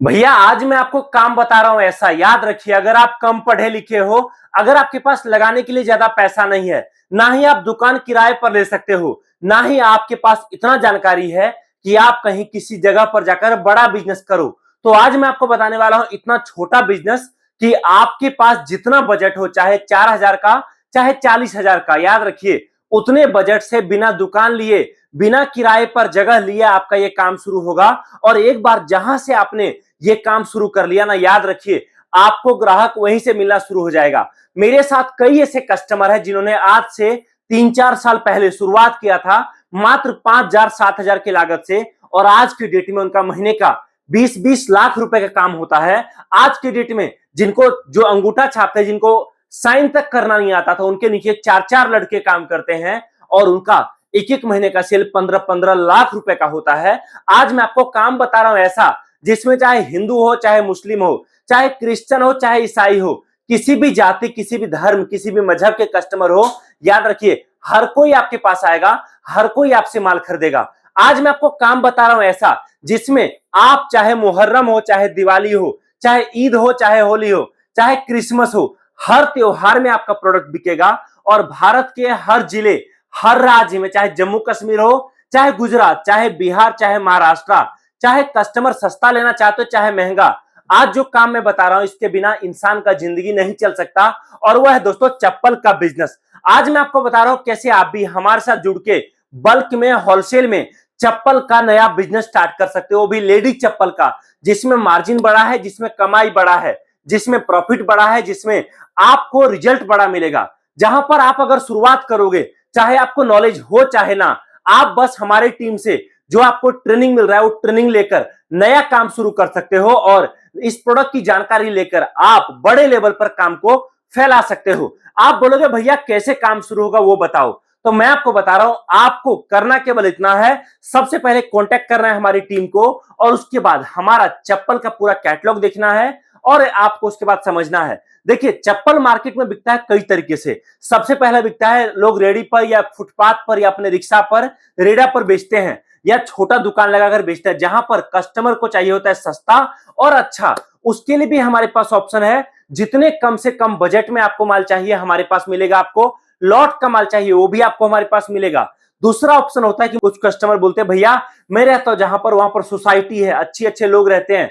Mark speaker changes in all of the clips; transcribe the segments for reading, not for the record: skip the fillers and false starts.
Speaker 1: भैया आज मैं आपको काम बता रहा हूं ऐसा याद रखिए। अगर आप कम पढ़े लिखे हो, अगर आपके पास लगाने के लिए ज्यादा पैसा नहीं है, ना ही आप दुकान किराए पर ले सकते हो, ना ही आपके पास इतना जानकारी है कि आप कहीं किसी जगह पर जाकर बड़ा बिजनेस करो, तो आज मैं आपको बताने वाला हूं इतना छोटा बिजनेस कि आपके पास जितना बजट हो, चाहे 4,000 का चाहे 40,000 का, याद रखिए उतने बजट से बिना दुकान लिए, बिना किराए पर जगह लिए आपका ये काम शुरू होगा। और एक बार जहां से आपने ये काम शुरू कर लिया ना, याद रखिए आपको ग्राहक वहीं से मिलना शुरू हो जाएगा। मेरे साथ कई ऐसे कस्टमर हैं जिन्होंने आज से 3-4 साल पहले शुरुआत किया था मात्र 5,000-7,000 की लागत से, और आज की डेट में उनका महीने का 20-20 लाख रुपए का काम होता है। आज की डेट में जिनको जो अंगूठा छापते हैं, जिनको साइन तक करना नहीं आता था, उनके नीचे 4-4 लड़के काम करते हैं और उनका एक एक महीने का सेल 15-15 लाख रुपए का होता है। आज मैं आपको काम बता रहा हूं ऐसा जिसमें चाहे हिंदू हो, चाहे मुस्लिम हो, चाहे क्रिश्चियन हो, चाहे ईसाई हो, किसी भी जाति, किसी भी धर्म, किसी भी मजहब के कस्टमर हो, याद रखिए हर कोई आपके पास आएगा, हर कोई आपसे माल खरीदेगा। आज मैं आपको काम बता रहा हूं ऐसा जिसमें आप चाहे मुहर्रम हो, चाहे दिवाली हो, चाहे ईद हो, चाहे होली हो, चाहे क्रिसमस हो, हर त्योहार में आपका प्रोडक्ट बिकेगा। और भारत के हर जिले, हर राज्य में, चाहे जम्मू कश्मीर हो, चाहे गुजरात, चाहे बिहार, चाहे महाराष्ट्र, चाहे कस्टमर सस्ता लेना चाहते हो चाहे महंगा, आज जो काम मैं बता रहा हूं इसके बिना इंसान का जिंदगी नहीं चल सकता, और वह है दोस्तों चप्पल का बिजनेस। आज मैं आपको बता रहा हूं कैसे आप भी हमारे साथ जुड़ के बल्क में, होलसेल में चप्पल का नया बिजनेस स्टार्ट कर सकते हो, वो भी लेडीज चप्पल का, जिसमें मार्जिन बड़ा है, जिसमें कमाई बड़ा है, जिसमें प्रॉफिट बड़ा है, जिसमें आपको रिजल्ट बड़ा मिलेगा। जहां पर आप अगर शुरुआत करोगे, चाहे आपको नॉलेज हो चाहे ना, आप बस हमारी टीम से जो आपको ट्रेनिंग मिल रहा है वो ट्रेनिंग लेकर नया काम शुरू कर सकते हो, और इस प्रोडक्ट की जानकारी लेकर आप बड़े लेवल पर काम को फैला सकते हो। आप बोलोगे भैया कैसे काम शुरू होगा वो बताओ, तो मैं आपको बता रहा हूं। आपको करना केवल इतना है, सबसे पहले कांटेक्ट करना है हमारी टीम को, और उसके बाद हमारा चप्पल का पूरा कैटलॉग देखना है, और आपको उसके बाद समझना है। देखिए चप्पल मार्केट में बिकता है कई तरीके से। सबसे पहला बिकता है लोग रेडी पर या फुटपाथ पर या अपने रिक्शा पर, रेडा पर बेचते हैं, या छोटा दुकान लगाकर बेचता है, जहां पर कस्टमर को चाहिए होता है सस्ता और अच्छा। उसके लिए भी हमारे पास ऑप्शन है। जितने कम से कम बजट में आपको माल चाहिए हमारे पास मिलेगा, आपको लॉट का माल चाहिए वो भी आपको हमारे पास मिलेगा। दूसरा ऑप्शन होता है कि कुछ कस्टमर बोलते हैं भैया मैं रहता हूं जहां पर, वहां पर सोसाइटी है, अच्छे अच्छे लोग रहते हैं,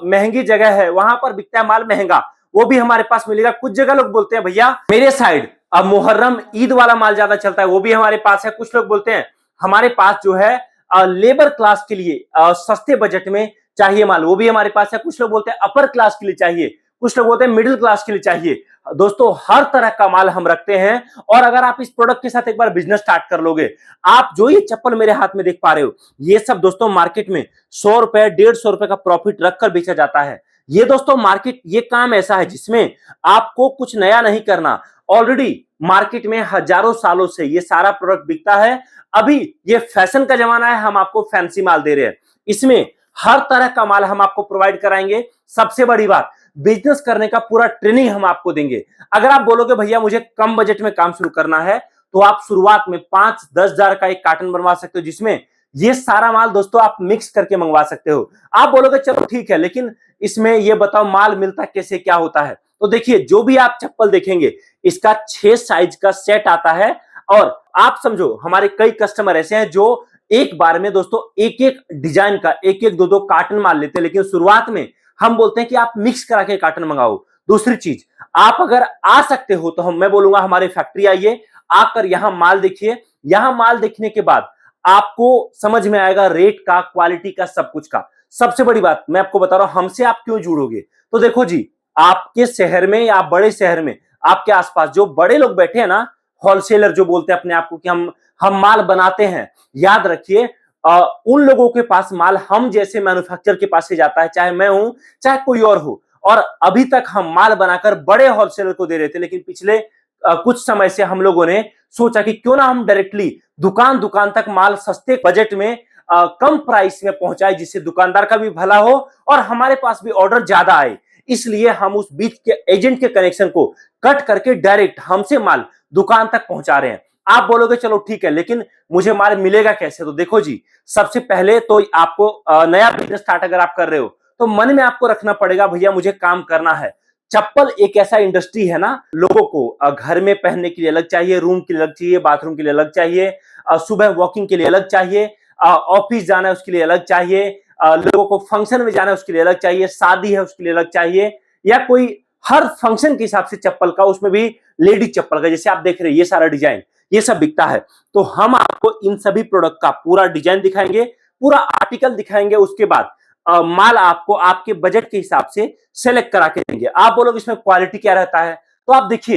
Speaker 1: महंगी जगह है, वहां पर बिकता है माल महंगा, वो भी हमारे पास मिलेगा। कुछ जगह लोग बोलते हैं भैया मेरे साइड अब मुहर्रम ईद वाला माल ज्यादा चलता है, वो भी हमारे पास है। कुछ लोग बोलते हैं हमारे पास जो है लेबर क्लास के लिए सस्ते बजट में चाहिए माल, वो भी हमारे पास है। कुछ लोग बोलते हैं अपर क्लास के लिए चाहिए, कुछ लोग बोलते हैं मिडिल क्लास के लिए चाहिए। दोस्तों हर तरह का माल हम रखते हैं, और अगर आप इस प्रोडक्ट के साथ एक बार बिजनेस स्टार्ट कर लोगे, आप जो ये चप्पल मेरे हाथ में देख पा रहे हो, ये सब दोस्तों मार्केट में 100 रुपए 150 रुपए का प्रॉफिट रखकर बेचा जाता है। ये दोस्तों मार्केट, ये काम ऐसा है जिसमें आपको कुछ नया नहीं करना, ऑलरेडी मार्केट में हजारों सालों से ये सारा प्रोडक्ट बिकता है। अभी ये फैशन का जमाना है, हम आपको फैंसी माल दे रहे हैं, इसमें हर तरह का माल हम आपको प्रोवाइड कराएंगे। सबसे बड़ी बात, बिजनेस करने का पूरा ट्रेनिंग हम आपको देंगे। अगर आप बोलोगे भैया मुझे कम बजट में काम शुरू करना है, तो आप शुरुआत में 5-10 हजार का एक कार्टन बनवा सकते हो, जिसमें ये सारा माल दोस्तों आप मिक्स करके मंगवा सकते हो। आप बोलोगे चलो ठीक है, लेकिन इसमें ये बताओ माल मिलता कैसे, क्या होता है? तो देखिए जो भी आप चप्पल देखेंगे इसका 6 साइज का सेट आता है, और आप समझो हमारे कई कस्टमर ऐसे हैं जो एक बार में दोस्तों एक एक डिजाइन का एक एक दो दो कार्टन माल लेते हैं, लेकिन शुरुआत में हम बोलते हैं कि आप मिक्स करा के कार्टन मंगाओ। दूसरी चीज, आप अगर आ सकते हो तो मैं बोलूंगा हमारी फैक्ट्री आइए, आकर यहां माल देखिए। यहां माल देखने के बाद आपको समझ में आएगा रेट का, क्वालिटी का, सब कुछ का। सबसे बड़ी बात मैं आपको बता रहा हूं, हमसे आप क्यों जुड़ोगे? तो देखो जी, आपके शहर में या बड़े शहर में आपके आसपास जो बड़े लोग बैठे हैं ना, होलसेलर जो बोलते हैं अपने आप को कि हम माल बनाते हैं, याद रखिए उन लोगों के पास माल हम जैसे मैन्युफैक्चरर के पास से जाता है, चाहे मैं हूं चाहे कोई और हो। और अभी तक हम माल बनाकर बड़े होलसेलर को दे रहे थे, लेकिन पिछले कुछ समय से हम लोगों ने सोचा कि क्यों ना हम डायरेक्टली दुकान दुकान तक माल सस्ते बजट में कम प्राइस में पहुंचाए, जिससे दुकानदार का भी भला हो और हमारे पास भी ऑर्डर ज्यादा आए। इसलिए हम उस बीच के एजेंट के कनेक्शन को कट करके डायरेक्ट हमसे माल दुकान तक पहुंचा रहे हैं। आप बोलोगे चलो ठीक है, लेकिन मुझे माल मिलेगा कैसे? तो देखो जी, सबसे पहले तो आपको नया बिजनेस स्टार्ट अगर आप कर रहे हो तो मन में आपको रखना पड़ेगा भैया मुझे काम करना है। चप्पल एक ऐसा इंडस्ट्री है ना, लोगों को घर में पहनने के लिए अलग चाहिए, रूम के लिए अलग चाहिए, बाथरूम के लिए अलग चाहिए, सुबह वॉकिंग के लिए अलग चाहिए, ऑफिस जाना है उसके लिए अलग चाहिए, लोगों को फंक्शन में जाना है उसके लिए अलग चाहिए, शादी है उसके लिए अलग चाहिए, या कोई हर फंक्शन के हिसाब से चप्पल का, उसमें भी लेडीज चप्पल का, जैसे आप देख रहे हैं ये सारा डिजाइन ये सब बिकता है। तो हम आपको इन सभी प्रोडक्ट का पूरा डिजाइन दिखाएंगे, पूरा आर्टिकल दिखाएंगे, उसके बाद माल आपको आपके बजट के हिसाब से सेलेक्ट करा के देंगे। आप बोलोगे इसमें क्वालिटी क्या रहता है, तो आप देखिए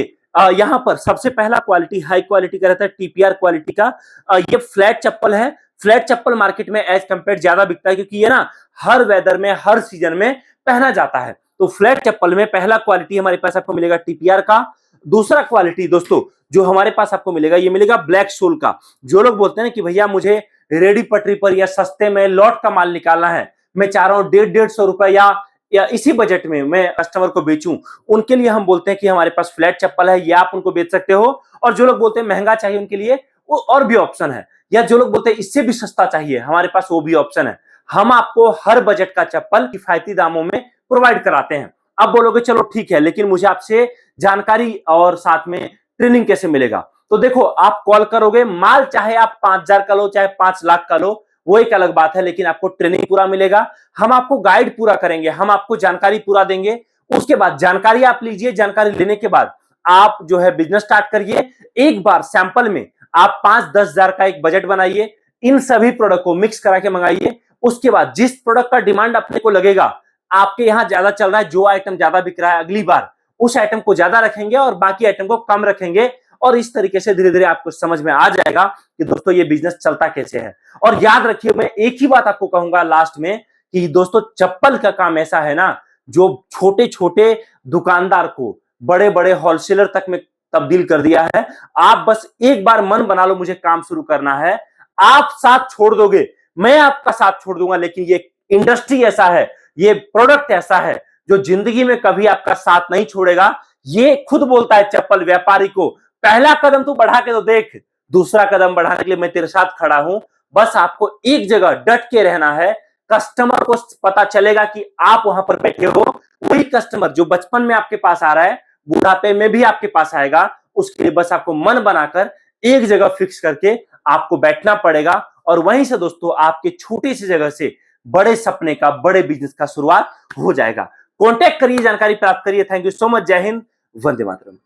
Speaker 1: यहाँ पर सबसे पहला क्वालिटी हाई क्वालिटी का रहता है, टीपीआर क्वालिटी का। ये फ्लैट चप्पल है। फ्लैट चप्पल मार्केट में एज कंपेयर ज्यादा बिकता है, क्योंकि ये ना हर वेदर में हर सीजन में पहना जाता है। तो फ्लैट चप्पल में पहला क्वालिटी हमारे पास आपको मिलेगा टीपीआर का। दूसरा क्वालिटी दोस्तों जो हमारे पास आपको मिलेगा, ये मिलेगा ब्लैक सोल का। जो लोग बोलते हैं कि भैया मुझे रेडी पटरी पर या सस्ते में लॉट का माल निकालना है, मैं चाह रहा हूं 150-150 रुपए या इसी बजट में मैं कस्टमर को बेचूं, उनके लिए हम बोलते हैं कि हमारे पास फ्लैट चप्पल है, ये आप उनको बेच सकते हो। और जो लोग बोलते हैं महंगा चाहिए उनके लिए वो और भी ऑप्शन है, या जो लोग बोलते हैं इससे भी सस्ता चाहिए हमारे पास वो भी ऑप्शन है। हम आपको हर बजट का चप्पल किफायती दामों में प्रोवाइड कराते हैं। अब बोलोगे चलो ठीक है, लेकिन मुझे आपसे जानकारी और साथ में ट्रेनिंग कैसे मिलेगा, तो देखो आप कॉल करोगे, माल चाहे आप 5,000 का लो चाहे 5 लाख का लो वो एक अलग बात है, लेकिन आपको ट्रेनिंग पूरा मिलेगा, हम आपको गाइड पूरा करेंगे, हम आपको जानकारी पूरा देंगे। उसके बाद जानकारी आप लीजिए, जानकारी लेने के बाद आप जो है बिजनेस स्टार्ट करिए। एक बार सैंपल में आप 5-10 हजार का एक बजट बनाइए, इन सभी प्रोडक्ट को मिक्स करा के मंगाइए। उसके बाद जिस प्रोडक्ट का डिमांड अपने को लगेगा आपके यहाँ ज्यादा चल रहा है, जो आइटम ज्यादा बिक रहा है, अगली बार उस आइटम को ज्यादा रखेंगे और बाकी आइटम को कम रखेंगे। और इस तरीके से धीरे धीरे आपको समझ में आ जाएगा कि दोस्तों ये बिजनेस चलता कैसे है। और याद रखिए, मैं एक ही बात आपको कहूंगा लास्ट में कि दोस्तों चप्पल का काम ऐसा है ना, जो छोटे छोटे दुकानदार को बड़े बड़े होलसेलर तक में तब्दील कर दिया है। आप बस एक बार मन बना लो मुझे काम शुरू करना है, आप साथ छोड़ दोगे, मैं आपका साथ छोड़ दूंगा, लेकिन ये इंडस्ट्री ऐसा है, ये प्रोडक्ट ऐसा है जो जिंदगी में कभी आपका साथ नहीं छोड़ेगा। ये खुद बोलता है चप्पल व्यापारी को, पहला कदम तू बढ़ा के तो देख, दूसरा कदम बढ़ाने के लिए मैं तेरे साथ खड़ा हूं। बस आपको एक जगह डट के रहना है, कस्टमर को पता चलेगा कि आप वहां पर बैठे हो। वही कस्टमर जो बचपन में आपके पास आ रहा है बुढ़ापे में भी आपके पास आएगा। उसके लिए बस आपको मन बनाकर एक जगह फिक्स करके आपको बैठना पड़ेगा, और वहीं से दोस्तों आपके छोटी सी जगह से बड़े सपने का, बड़े बिजनेस का शुरुआत हो जाएगा। कॉन्टैक्ट करिए, जानकारी प्राप्त करिए। Thank you so much. जय हिंद, वंदे मातरम।